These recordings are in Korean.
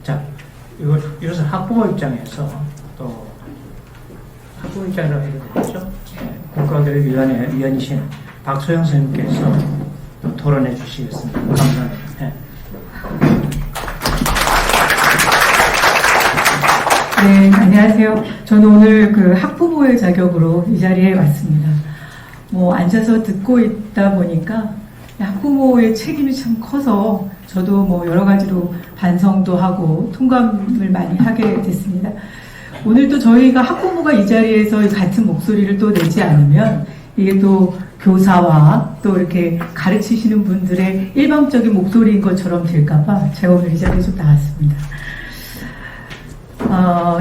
자, 이것은 학부모 입장에서 또 학부모 입장이라고 해도 되겠죠? 국가교육위원회 위원이신 박소영 선생님께서 또 토론해 주시겠습니다. 감사합니다. 네, 안녕하세요. 저는 오늘 그 학부모의 자격으로 이 자리에 왔습니다. 앉아서 듣고 있다 보니까 학부모의 책임이 참 커서 저도 여러 가지로 반성도 하고 통감을 많이 하게 됐습니다. 오늘도 저희가 학부모가 이 자리에서 같은 목소리를 또 내지 않으면 이게 또 교사와 또 이렇게 가르치시는 분들의 일방적인 목소리인 것처럼 될까봐 제가 오늘 이 자리에 좀 나왔습니다.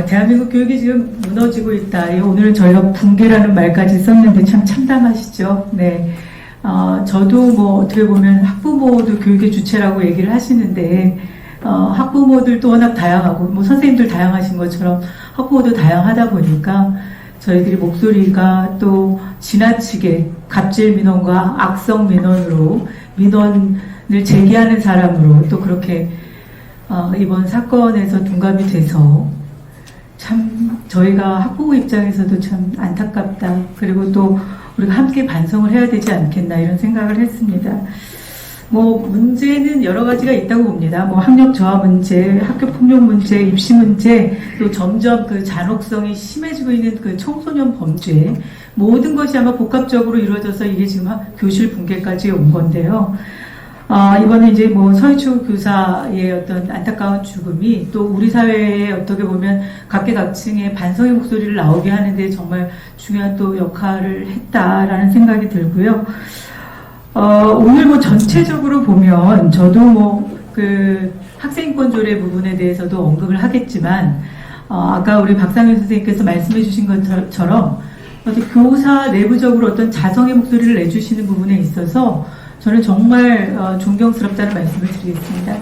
대한민국 교육이 지금 무너지고 있다. 오늘은 저희가 붕괴라는 말까지 썼는데 참 참담하시죠? 네. 저도 어떻게 보면 학부모도 교육의 주체라고 얘기를 하시는데, 학부모들도 워낙 다양하고, 선생님들 다양하신 것처럼 학부모도 다양하다 보니까 저희들이 목소리가 또 지나치게 갑질 민원과 악성 민원으로 민원을 제기하는 사람으로 또 그렇게 이번 사건에서 둔갑이 돼서 참 저희가 학부모 입장에서도 참 안타깝다. 그리고 또 우리가 함께 반성을 해야 되지 않겠나 이런 생각을 했습니다. 문제는 여러 가지가 있다고 봅니다. 학력 저하 문제, 학교 폭력 문제, 입시 문제, 또 점점 그 잔혹성이 심해지고 있는 그 청소년 범죄, 모든 것이 아마 복합적으로 이루어져서 이게 지금 교실 붕괴까지 온 건데요. 이번에 이제 서희초 교사의 어떤 안타까운 죽음이 또 우리 사회에 어떻게 보면 각계각층의 반성의 목소리를 나오게 하는데 정말 중요한 또 역할을 했다라는 생각이 들고요. 오늘 전체적으로 보면 저도 그 학생인권 조례 부분에 대해서도 언급을 하겠지만, 아까 우리 박상현 선생님께서 말씀해 주신 것처럼 교사 내부적으로 어떤 자성의 목소리를 내주시는 부분에 있어서 저는 정말 존경스럽다는 말씀을 드리겠습니다.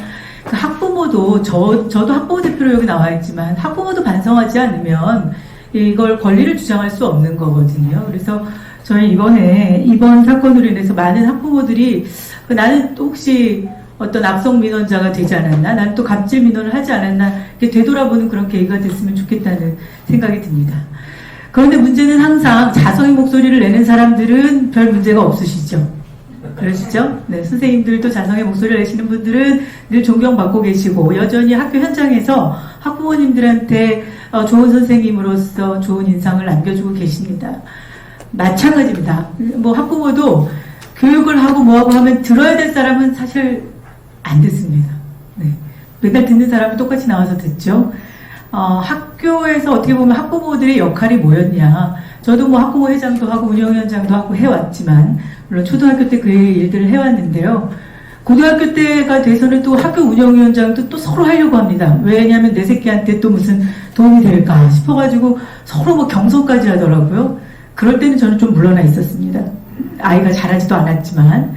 그 학부모도 저도 학부모 대표로 여기 나와 있지만 학부모도 반성하지 않으면 이걸 권리를 주장할 수 없는 거거든요. 그래서 저희 이번 사건으로 인해서 많은 학부모들이 나는 또 혹시 어떤 악성 민원자가 되지 않았나, 난 또 갑질 민원을 하지 않았나 이렇게 되돌아보는 그런 계기가 됐으면 좋겠다는 생각이 듭니다. 그런데 문제는 항상 자성의 목소리를 내는 사람들은 별 문제가 없으시죠. 그러시죠? 네, 선생님들도 자성의 목소리를 내시는 분들은 늘 존경받고 계시고 여전히 학교 현장에서 학부모님들한테 좋은 선생님으로서 좋은 인상을 남겨주고 계십니다. 마찬가지입니다. 학부모도 교육을 하고 뭐하고 하면 들어야 될 사람은 사실 안 듣습니다. 네. 맨날 듣는 사람은 똑같이 나와서 듣죠. 학교에서 어떻게 보면 학부모들의 역할이 뭐였냐. 저도 학부모 회장도 하고 운영위원장도 하고 해왔지만 물론 초등학교 때 그 일들을 해왔는데요. 고등학교 때가 돼서는 또 학교 운영위원장도 또 서로 하려고 합니다. 왜냐하면 내 새끼한테 또 무슨 도움이 될까 싶어가지고 서로 경선까지 하더라고요. 그럴 때는 저는 좀 물러나 있었습니다. 아이가 잘하지도 않았지만.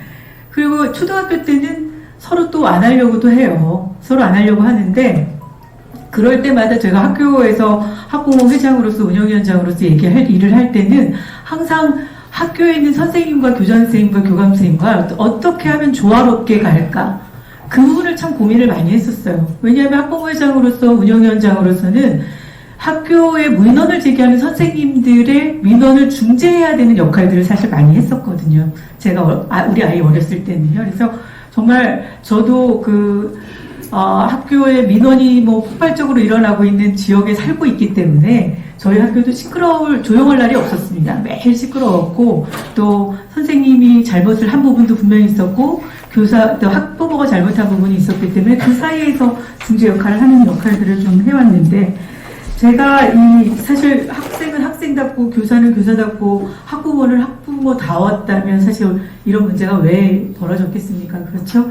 그리고 초등학교 때는 서로 또 안 하려고도 해요. 서로 안 하려고 하는데 그럴 때마다 제가 학교에서 학부모 회장으로서 운영위원장으로서 일을 할 때는 항상 학교에 있는 선생님과 교장 선생님과 교감 선생님과 어떻게 하면 조화롭게 갈까 그 부분을 참 고민을 많이 했었어요. 왜냐하면 학부모 회장으로서 운영위원장으로서는 학교에 민원을 제기하는 선생님들의 민원을 중재해야 되는 역할들을 사실 많이 했었거든요. 제가 우리 아이 어렸을 때는요. 그래서 정말 저도 학교에 민원이 폭발적으로 일어나고 있는 지역에 살고 있기 때문에 저희 학교도 조용할 날이 없었습니다. 매일 시끄러웠고 또 선생님이 잘못을 한 부분도 분명히 있었고 또 학부모가 잘못한 부분이 있었기 때문에 그 사이에서 중재 역할을 하는 역할들을 좀 해왔는데 제가 사실 학생은 학생답고 교사는 교사답고 학부모는 학부모다웠다면 사실 이런 문제가 왜 벌어졌겠습니까? 그렇죠?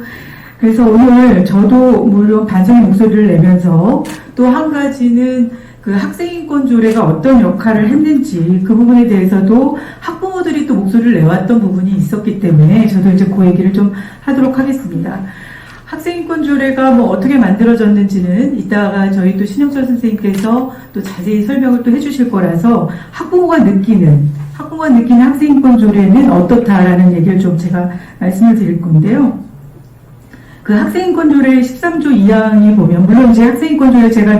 그래서 오늘 저도 물론 반성의 목소리를 내면서 또 한 가지는 그 학생인권 조례가 어떤 역할을 했는지 그 부분에 대해서도 학부모들이 또 목소리를 내왔던 부분이 있었기 때문에 저도 이제 그 얘기를 좀 하도록 하겠습니다. 학생인권 조례가 어떻게 만들어졌는지는 이따가 저희 또 신영철 선생님께서 또 자세히 설명을 또 해주실 거라서 학부모가 느끼는 학생인권 조례는 어떻다라는 얘기를 좀 제가 말씀을 드릴 건데요. 그 학생인권조례 13조 2항이 보면, 물론 이제 학생인권조례 제가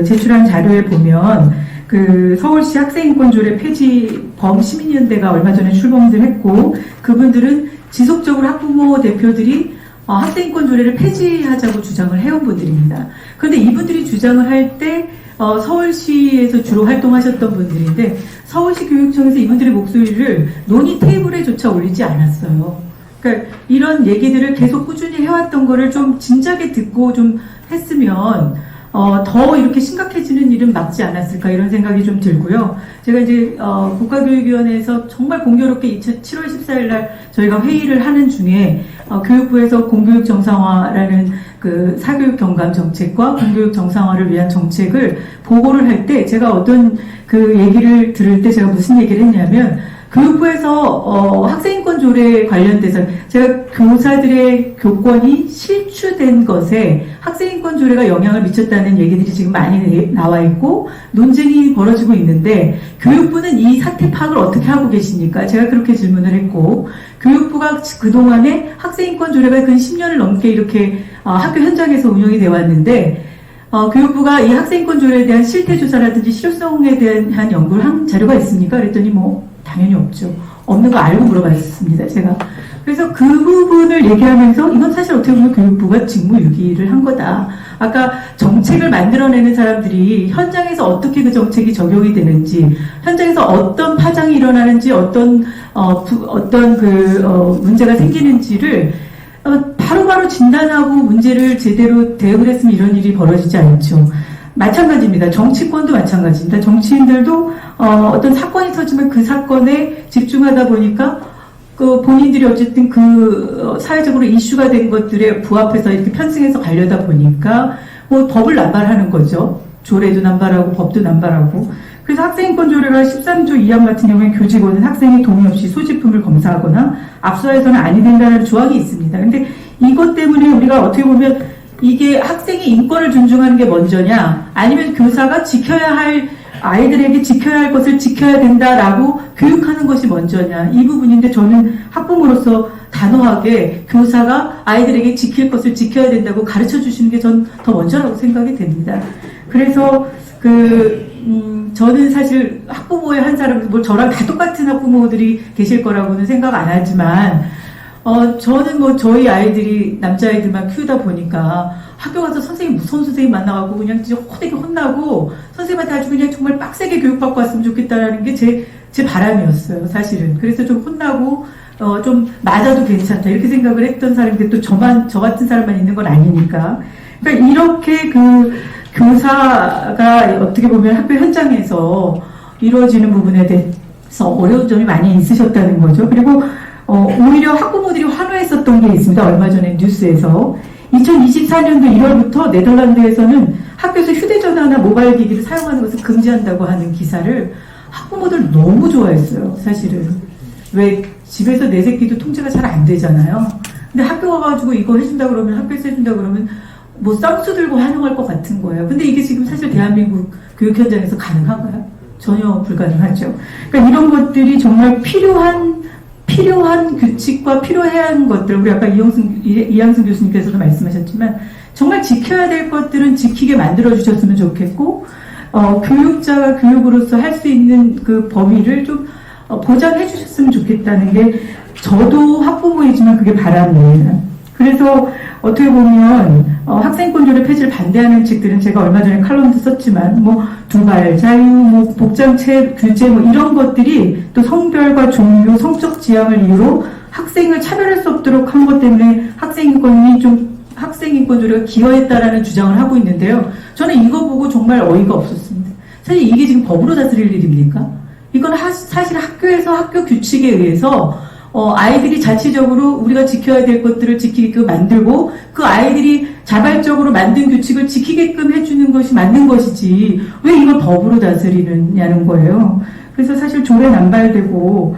제출한 자료에 보면, 그 서울시 학생인권조례 폐지범 시민연대가 얼마 전에 출범을 했고, 그분들은 지속적으로 학부모 대표들이 학생인권조례를 폐지하자고 주장을 해온 분들입니다. 그런데 이분들이 주장을 할 때 서울시에서 주로 활동하셨던 분들인데, 서울시 교육청에서 이분들의 목소리를 논의 테이블에조차 올리지 않았어요. 그러니까 이런 얘기들을 계속 꾸준히 해왔던 거를 좀 진작에 듣고 좀 했으면 더 이렇게 심각해지는 일은 막지 않았을까 이런 생각이 좀 들고요. 제가 이제 국가교육위원회에서 정말 공교롭게 7월 14일 날 저희가 회의를 하는 중에 교육부에서 공교육 정상화라는 그 사교육 경감 정책과 공교육 정상화를 위한 정책을 보고를 할 때 제가 어떤 그 얘기를 들을 때 제가 무슨 얘기를 했냐면, 교육부에서 학생인권 조례에 관련돼서 제가 교사들의 교권이 실추된 것에 학생인권 조례가 영향을 미쳤다는 얘기들이 지금 많이 나와 있고 논쟁이 벌어지고 있는데, 교육부는 이 사태 파악을 어떻게 하고 계십니까? 제가 그렇게 질문을 했고, 교육부가 그동안에 학생인권 조례가 근 10년을 넘게 이렇게 학교 현장에서 운영이 되어 왔는데, 교육부가 이 학생인권 조례에 대한 실태조사라든지 실효성에 대한 연구를 한 자료가 있습니까? 그랬더니 당연히 없죠. 없는 거 알고 물어봤습니다, 제가. 그래서 그 부분을 얘기하면서 이건 사실 어떻게 보면 교육부가 직무유기를 한 거다. 아까 정책을 만들어내는 사람들이 현장에서 어떻게 그 정책이 적용이 되는지, 현장에서 어떤 파장이 일어나는지, 어떤 문제가 생기는지를 바로바로 진단하고 문제를 제대로 대응을 했으면 이런 일이 벌어지지 않죠. 마찬가지입니다. 정치권도 마찬가지입니다. 정치인들도 어떤 사건이 터지면 그 사건에 집중하다 보니까 그 본인들이 어쨌든 그 사회적으로 이슈가 된 것들에 부합해서 이렇게 편승해서 가려다 보니까 법을 남발하는 거죠. 조례도 남발하고 법도 남발하고. 그래서 학생인권 조례가 13조 2항 같은 경우에 교직원은 학생의 동의 없이 소지품을 검사하거나 압수해서는 아니 된다는 조항이 있습니다. 근데 이것 때문에 우리가 어떻게 보면 이게 학생의 인권을 존중하는 게 먼저냐, 아니면 교사가 지켜야 할, 아이들에게 지켜야 할 것을 지켜야 된다라고 교육하는 것이 먼저냐, 이 부분인데 저는 학부모로서 단호하게 교사가 아이들에게 지킬 것을 지켜야 된다고 가르쳐 주시는 게 전 더 먼저라고 생각이 됩니다. 그래서 저는 사실 학부모의 한 사람, 저랑 다 똑같은 학부모들이 계실 거라고는 생각 안 하지만, 저는 저희 아이들이 남자아이들만 키우다 보니까 학교 가서 무서운 선생님 만나가고 그냥 진짜 호되게 혼나고 선생님한테 아주 그냥 정말 빡세게 교육받고 왔으면 좋겠다라는 게 제 바람이었어요, 사실은. 그래서 좀 혼나고, 좀 맞아도 괜찮다, 이렇게 생각을 했던 사람인데 또 저 같은 사람만 있는 건 아니니까. 그러니까 이렇게 교사가 어떻게 보면 학교 현장에서 이루어지는 부분에 대해서 어려운 점이 많이 있으셨다는 거죠. 그리고 오히려 학부모들이 환호했었던 게 있습니다. 얼마 전에 뉴스에서 2024년도 1월부터 네덜란드에서는 학교에서 휴대전화나 모바일 기기를 사용하는 것을 금지한다고 하는 기사를 학부모들 너무 좋아했어요, 사실은. 왜 집에서 내 새끼도 통제가 잘 안 되잖아요. 근데 학교 가가지고 이거 해준다 그러면, 학교에서 해준다 그러면 쌍수 들고 환영할 것 같은 거예요. 근데 이게 지금 사실 대한민국 교육 현장에서 가능한가요? 전혀 불가능하죠. 그러니까 이런 것들이 정말 필요한 규칙과 필요해야 하는 것들, 우리 아까 이양승 교수님께서도 말씀하셨지만 정말 지켜야 될 것들은 지키게 만들어 주셨으면 좋겠고, 교육자가 교육으로서 할 수 있는 그 범위를 좀 보장해 주셨으면 좋겠다는 게 저도 학부모이지만 그게 바람입니다. 그래서 어떻게 보면 학생권조례 폐지를 반대하는 측들은 제가 얼마 전에 칼럼도 썼지만 두발 자유, 복장체 규제 이런 것들이 또 성별과 종교, 성적 지향을 이유로 학생을 차별할 수 없도록 한 것 때문에 학생인권조례가 기여했다라는 주장을 하고 있는데요. 저는 이거 보고 정말 어이가 없었습니다. 사실 이게 지금 법으로 다스릴 일입니까? 이건 사실 학교에서 학교 규칙에 의해서 아이들이 자체적으로 우리가 지켜야 될 것들을 지키게끔 만들고 그 아이들이 자발적으로 만든 규칙을 지키게끔 해주는 것이 맞는 것이지 왜 이걸 법으로 다스리느냐는 거예요. 그래서 사실 조례 남발되고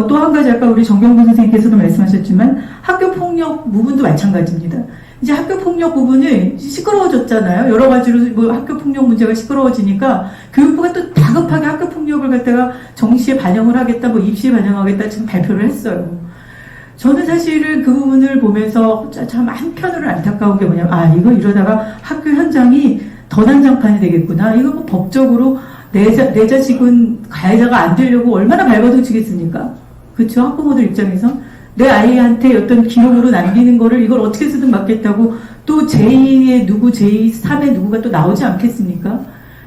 또 한 가지 아까 우리 정경근 선생님께서도 말씀하셨지만 학교폭력 부분도 마찬가지입니다. 이제 학교폭력 부분은 시끄러워졌잖아요. 여러 가지로 학교폭력 문제가 시끄러워지니까 교육부가 또 다급하게 학교폭력을 갖다가 정시에 반영을 하겠다, 입시에 반영하겠다 지금 발표를 했어요. 저는 사실은 그 부분을 보면서 참 한편으로 안타까운 게 뭐냐면, 아, 이거 이러다가 학교 현장이 더 난장판이 되겠구나. 이거 뭐 법적으로 내 자식은 가해자가 안 되려고 얼마나 발버둥치겠습니까? 그쵸? 학부모들 입장에서. 내 아이한테 어떤 기록으로 남기는 거를 이걸 어떻게 해서든 막겠다고 또 제2의 누구, 제3의 누구가 또 나오지 않겠습니까?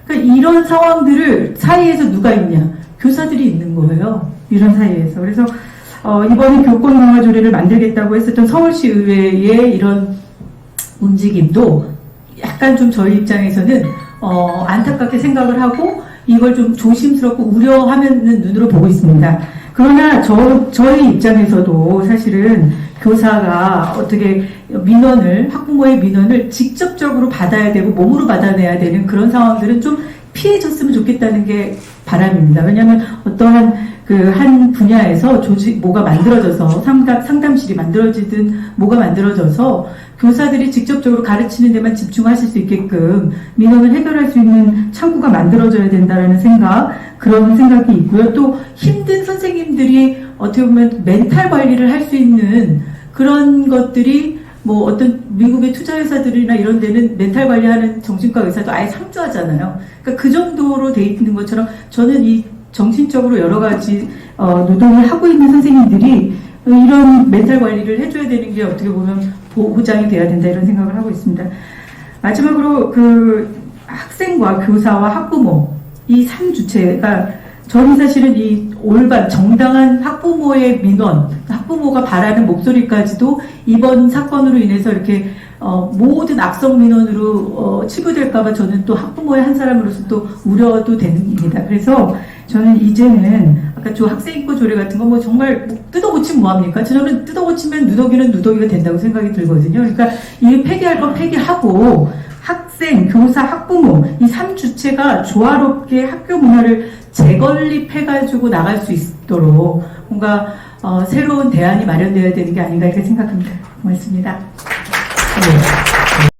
그러니까 이런 상황들을 사이에서 누가 있냐? 교사들이 있는 거예요. 이런 사이에서. 그래서 이번에 교권 강화 조례를 만들겠다고 했었던 서울시 의회의 이런 움직임도 약간 좀 저희 입장에서는 안타깝게 생각을 하고 이걸 좀 조심스럽고 우려하는 눈으로 보고 있습니다. 그러나 저희 입장에서도 사실은 교사가 어떻게 학부모의 민원을 직접적으로 받아야 되고 몸으로 받아내야 되는 그런 상황들은 좀 피해줬으면 좋겠다는 게 바람입니다. 왜냐하면 어떠한 한 분야에서 뭐가 만들어져서 상담실이 만들어지든 뭐가 만들어져서 교사들이 직접적으로 가르치는 데만 집중하실 수 있게끔 민원을 해결할 수 있는 창구가 만들어져야 된다라는 그런 생각이 있고요. 또 힘든 선생님들이 어떻게 보면 멘탈 관리를 할 수 있는 그런 것들이 뭐 어떤 미국의 투자회사들이나 이런 데는 멘탈 관리하는 정신과 의사도 아예 상주하잖아요. 그러니까 그 정도로 돼 있는 것처럼 저는 이 정신적으로 여러 가지 노동을 하고 있는 선생님들이 이런 멘탈 관리를 해줘야 되는 게 어떻게 보면 보장이 돼야 된다 이런 생각을 하고 있습니다. 마지막으로 학생과 교사와 학부모 이 3주체가 저는 사실은 이 올바른 정당한 학부모의 민원, 학부모가 바라는 목소리까지도 이번 사건으로 인해서 이렇게 모든 악성 민원으로 치부될까봐 저는 또 학부모의 한 사람으로서 또 우려도 되는 일입니다. 그래서 저는 이제는 아까 저 학생인권 조례 같은 거 뭐 정말 뜯어고치면 뭐합니까? 저는 뜯어고치면 누더기는 누더기가 된다고 생각이 들거든요. 그러니까 이 폐기할 건 폐기하고 학생, 교사, 학부모 이 3주체가 조화롭게 학교 문화를 재건립해가지고 나갈 수 있도록 뭔가 새로운 대안이 마련되어야 되는 게 아닌가 이렇게 생각합니다. 고맙습니다. 네.